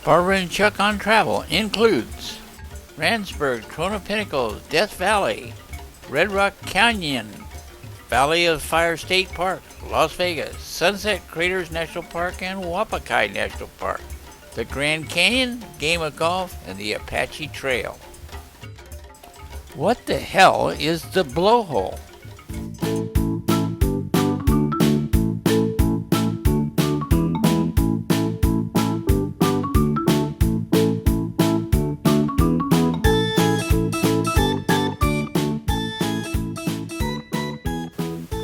Barbara and Chuck on Travel includes Randsburg, Trona Pinnacles, Death Valley, Red Rock Canyon, Valley of Fire State Park, Las Vegas, Sunset Craters National Park, and Wapakai National Park, the Grand Canyon, Game of Golf, and the Apache Trail. What the hell is the blowhole?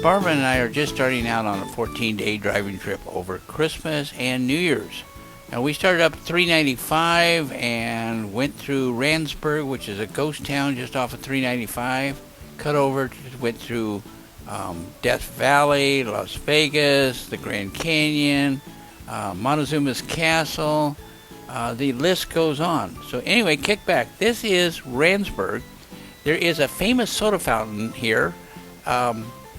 Barbara and I are just starting out on a 14-day driving trip over Christmas and New Year's. Now we started up 395 and went through Randsburg, which is a ghost town just off of 395. Cut over, went through Death Valley, Las Vegas, the Grand Canyon, Montezuma's Castle. The list goes on. So anyway, kick back. This is Randsburg. There is a famous soda fountain here.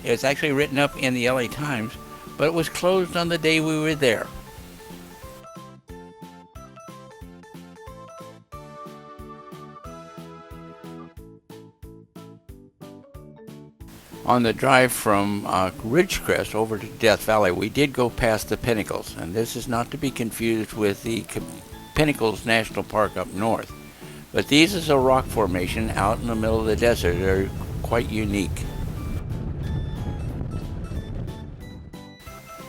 It's actually written up in the LA Times, but it was closed on the day we were there. On the drive from Ridgecrest over to Death Valley, we did go past the Pinnacles, and this is not to be confused with the Pinnacles National Park up north. But these is a rock formation out in the middle of the desert. They're quite unique.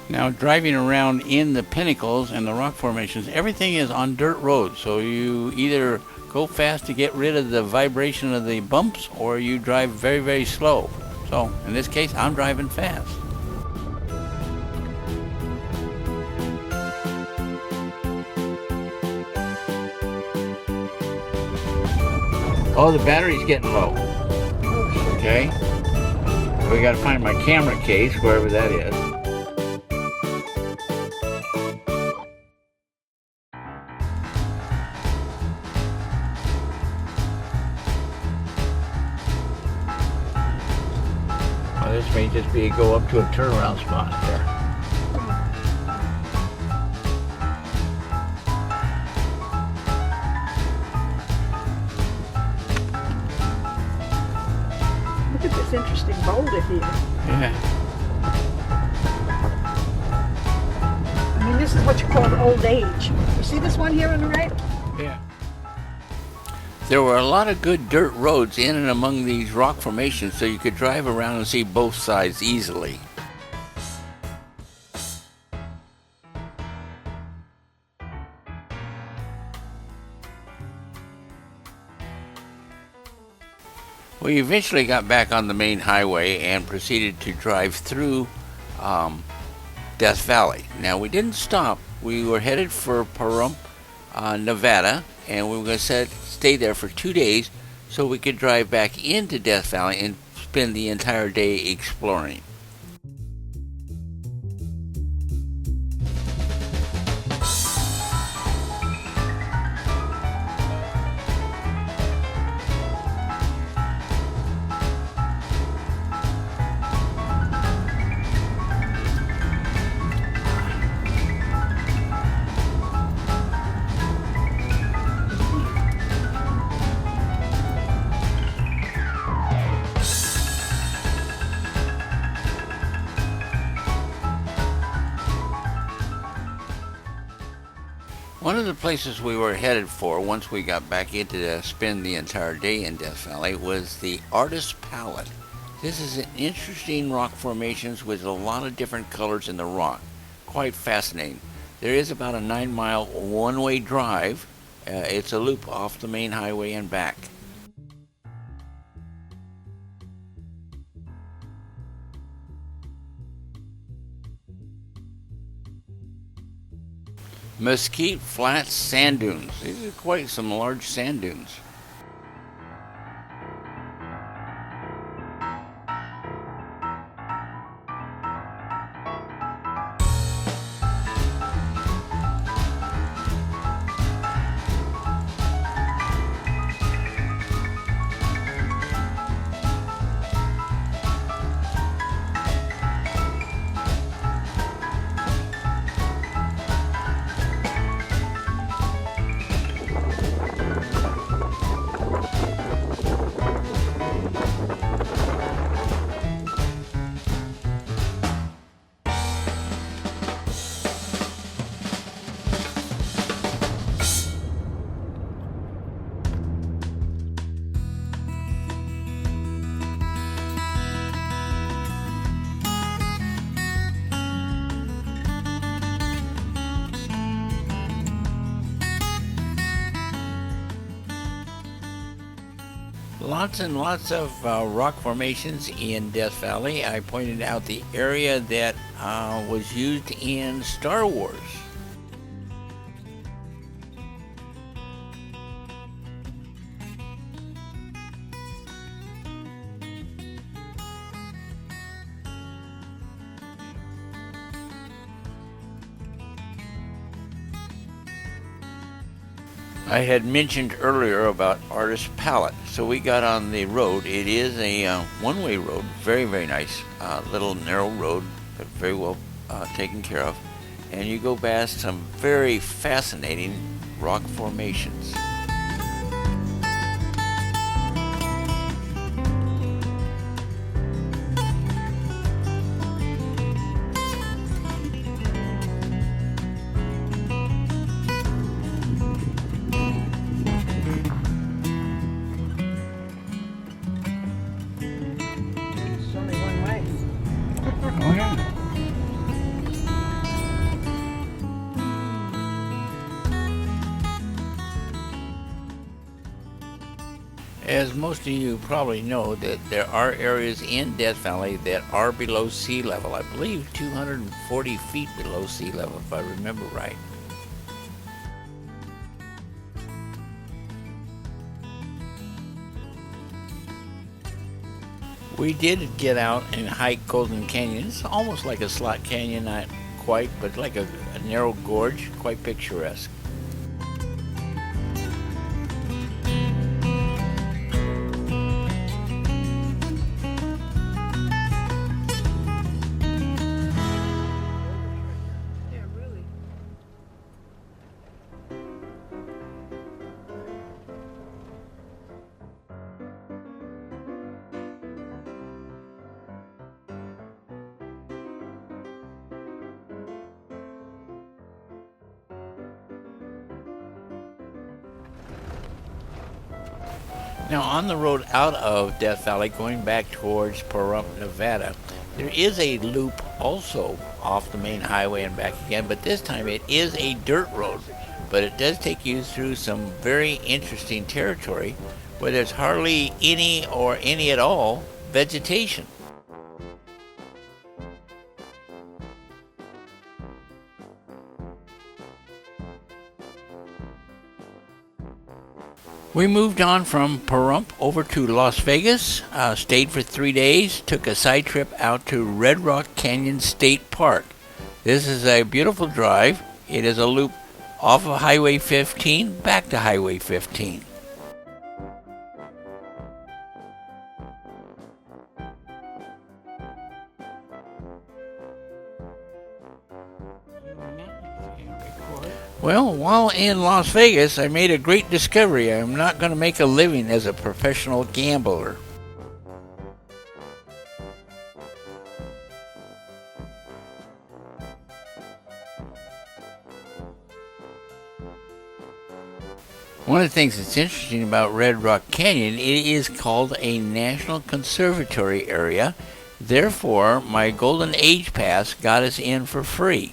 Now, driving around in the Pinnacles and the rock formations, everything is on dirt roads, so you either go fast to get rid of the vibration of the bumps, or you drive very, very slow. So, in this case, I'm driving fast. Oh, the battery's getting low. Okay. We gotta find my camera case, wherever that is. This may just be a go up to a turnaround spot there. Look at this interesting boulder here. Yeah. I mean, this is what you call old age. You see this one here on the right? Yeah. There were a lot of good dirt roads in and among these rock formations, so you could drive around and see both sides easily. We eventually got back on the main highway and proceeded to drive through Death Valley. Now, we didn't stop. We were headed for Pahrump, Nevada, and we were going to stay there for 2 days so we could drive back into Death Valley and spend the entire day exploring. One of the places we were headed for once we got back into to spend the entire day in Death Valley was the Artist's Palette. This is an interesting rock formations with a lot of different colors in the rock. Quite fascinating. There is about a 9-mile one-way drive. It's a loop off the main highway and back. Mesquite Flats sand dunes. These are quite some large sand dunes. Lots and lots of rock formations in Death Valley. I pointed out the area that was used in Star Wars. I had mentioned earlier about Artist Palette, so we got on the road. It is a one-way road, very, very nice, little narrow road, but very well taken care of. And you go past some very fascinating rock formations. As most of you probably know, that there are areas in Death Valley that are below sea level. I believe 240 feet below sea level, if I remember right. We did get out and hike Golden Canyon. It's almost like a slot canyon, not quite, but like a narrow gorge, quite picturesque. Now, on the road out of Death Valley, going back towards Pahrump, Nevada, there is a loop also off the main highway and back again, but this time it is a dirt road. But it does take you through some very interesting territory where there's hardly any or any at all vegetation. We moved on from Pahrump over to Las Vegas, stayed for 3 days, took a side trip out to Red Rock Canyon State Park. This is a beautiful drive. It is a loop off of Highway 15 back to Highway 15. Well, while in Las Vegas, I made a great discovery. I'm not going to make a living as a professional gambler. One of the things that's interesting about Red Rock Canyon, it is called a National Conservatory area. Therefore, my Golden Age Pass got us in for free.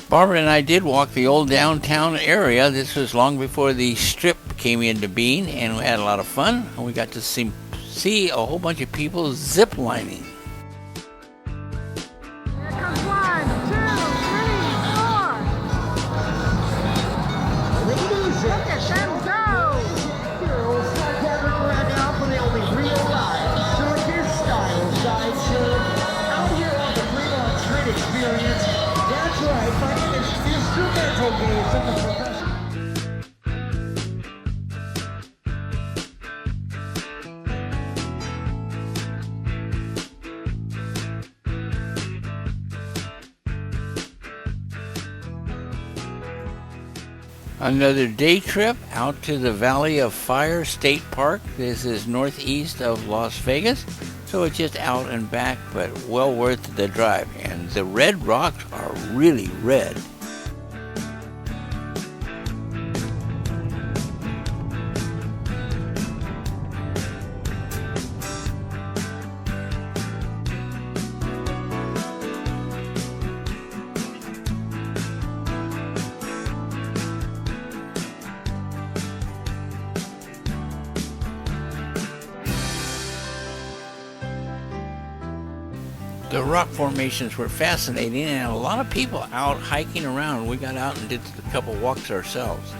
Barbara and I did walk the old downtown area. This was long before the Strip came into being, and we had a lot of fun. And we got to see a whole bunch of people zip lining. Here comes 1, 2, 3, 4. Ladies, look at them go! Girls, gathered around now for the only real live circus style sideshow out here on the Fremont Street Experience. That's right, my name is Instrumental Games in the professional. Another day trip out to the Valley of Fire State Park. This is northeast of Las Vegas, so it's just out and back, but well worth the drive. And the red rocks are really red. The rock formations were fascinating and a lot of people out hiking around. We got out and did a couple walks ourselves.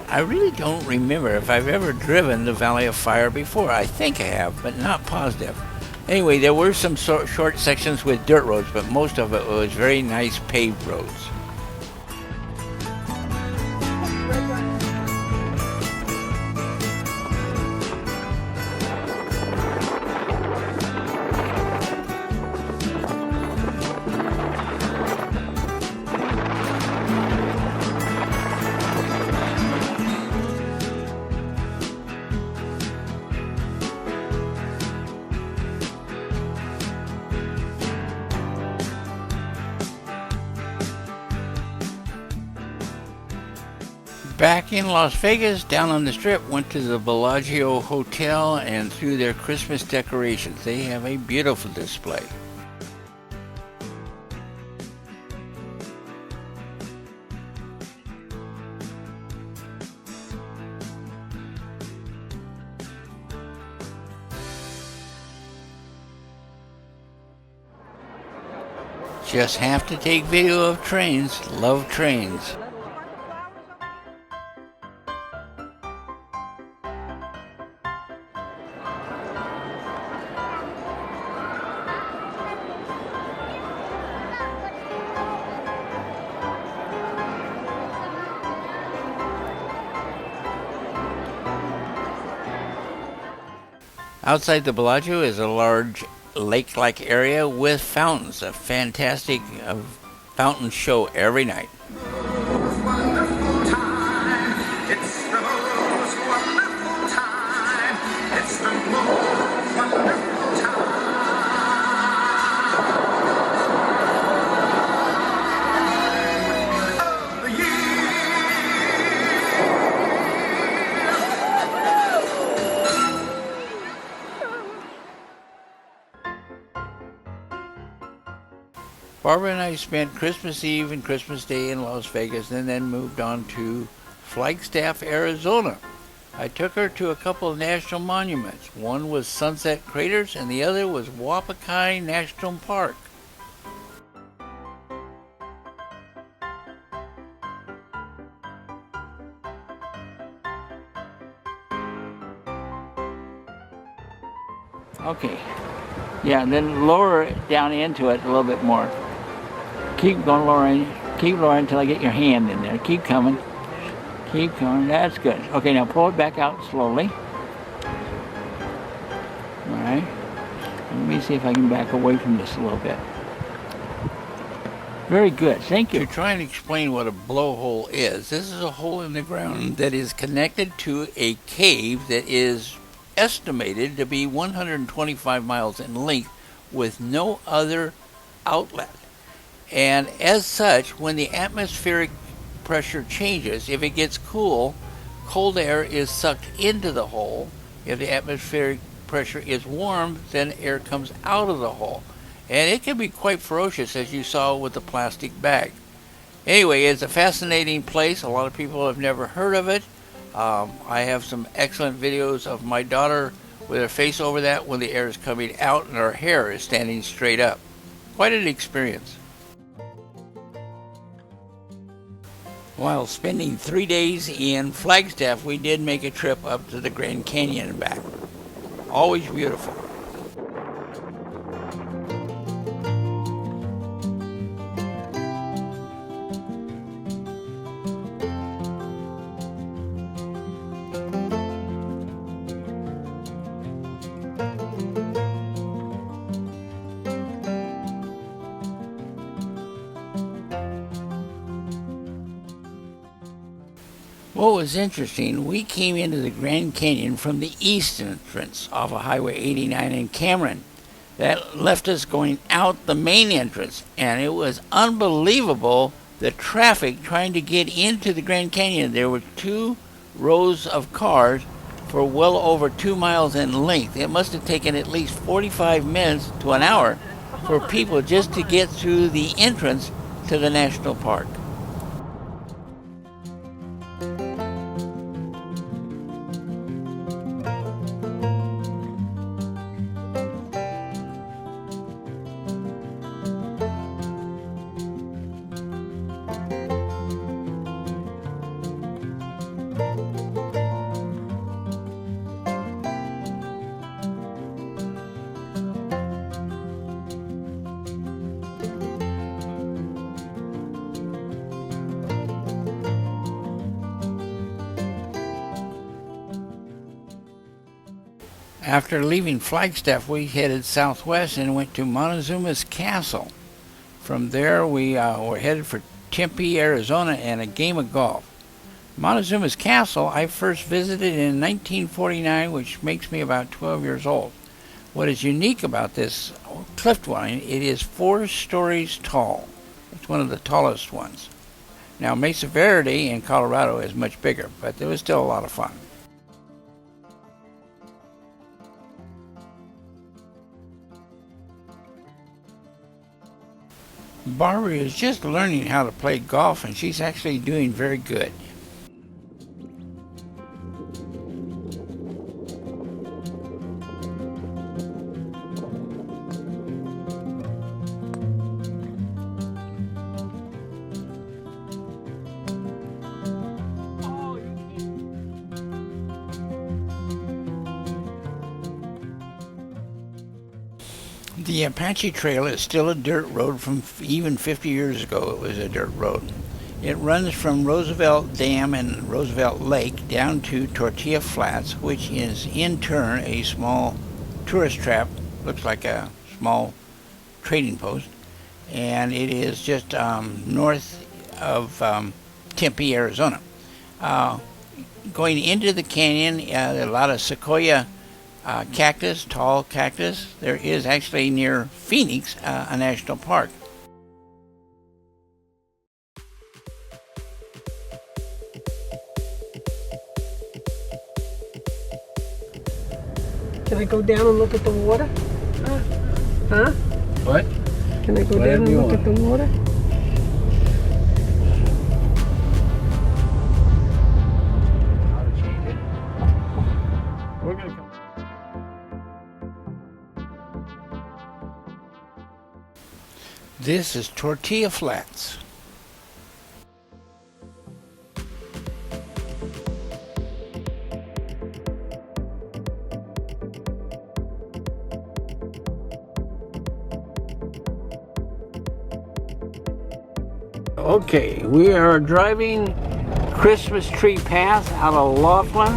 I really don't remember if I've ever driven the Valley of Fire before. I think I have, but not positive. Anyway, there were some short sections with dirt roads, but most of it was very nice paved roads. Back in Las Vegas, down on the Strip, went to the Bellagio Hotel and through their Christmas decorations. They have a beautiful display. Just have to take video of trains. Love trains. Outside the Bellagio is a large lake-like area with fountains, a fantastic fountain show every night. Barbara and I spent Christmas Eve and Christmas Day in Las Vegas and then moved on to Flagstaff, Arizona. I took her to a couple of national monuments. One was Sunset Craters and the other was Wapakai National Park. Okay, yeah, then lower down into it a little bit more. Keep going lowering, keep lowering until I get your hand in there. Keep coming, that's good. Okay, now pull it back out slowly. All right, let me see if I can back away from this a little bit. Very good, thank you. To try and explain what a blowhole is, this is a hole in the ground that is connected to a cave that is estimated to be 125 miles in length with no other outlet. And as such, when the atmospheric pressure changes, if it gets cool, cold air is sucked into the hole. If the atmospheric pressure is warm, then air comes out of the hole. And it can be quite ferocious, as you saw with the plastic bag. Anyway, it's a fascinating place. A lot of people have never heard of it. I have some excellent videos of my daughter with her face over that when the air is coming out and her hair is standing straight up. Quite an experience. While spending 3 days in Flagstaff, we did make a trip up to the Grand Canyon and back. Always beautiful. What was interesting, we came into the Grand Canyon from the east entrance off of Highway 89 in Cameron. That left us going out the main entrance, and it was unbelievable the traffic trying to get into the Grand Canyon. There were 2 rows of cars for well over 2 miles in length. It must have taken at least 45 minutes to an hour for people just to get through the entrance to the national park. After leaving Flagstaff, we headed southwest and went to Montezuma's Castle. From there, we were headed for Tempe, Arizona, and a game of golf. Montezuma's Castle I first visited in 1949, which makes me about 12 years old. What is unique about this cliff dwelling, it is 4 stories tall. It's one of the tallest ones. Now, Mesa Verde in Colorado is much bigger, but it was still a lot of fun. Barbara is just learning how to play golf, and she's actually doing very good. The Apache Trail is still a dirt road from even 50 years ago. It was a dirt road. It runs from Roosevelt Dam and Roosevelt Lake down to Tortilla Flats, which is in turn a small tourist trap, looks like a small trading post, and it is just north of Tempe, Arizona. Going into the canyon, a lot of sequoia cactus, tall cactus. There is actually near Phoenix a national park. Can I go down and look at the water? Huh? What? Can I go down and look at the water? We're gonna come. This is Tortilla Flats. Okay, we are driving Christmas Tree Path out of Laughlin.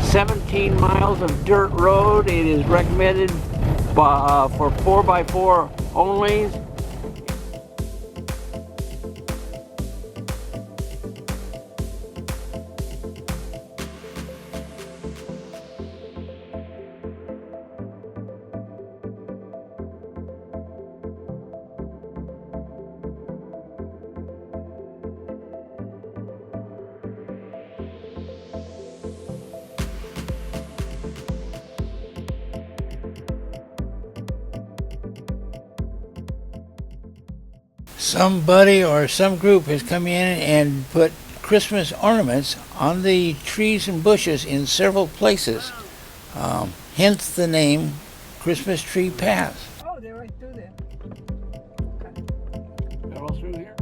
17 miles of dirt road. It is recommended for 4x4 only. Somebody or some group has come in and put Christmas ornaments on the trees and bushes in several places. Hence the name Christmas Tree Path. Oh, they're right through there. They're all through here?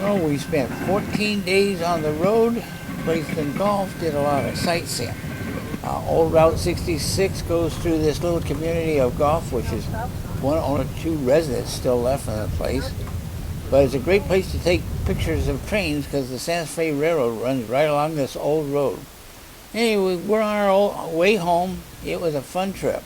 Well, we spent 14 days on the road, played some golf, did a lot of sightseeing. Old Route 66 goes through this little community of golf, which is one or two residents still left in the place. But it's a great place to take pictures of trains because the Santa Fe Railroad runs right along this old road. Anyway, we're on our way home. It was a fun trip.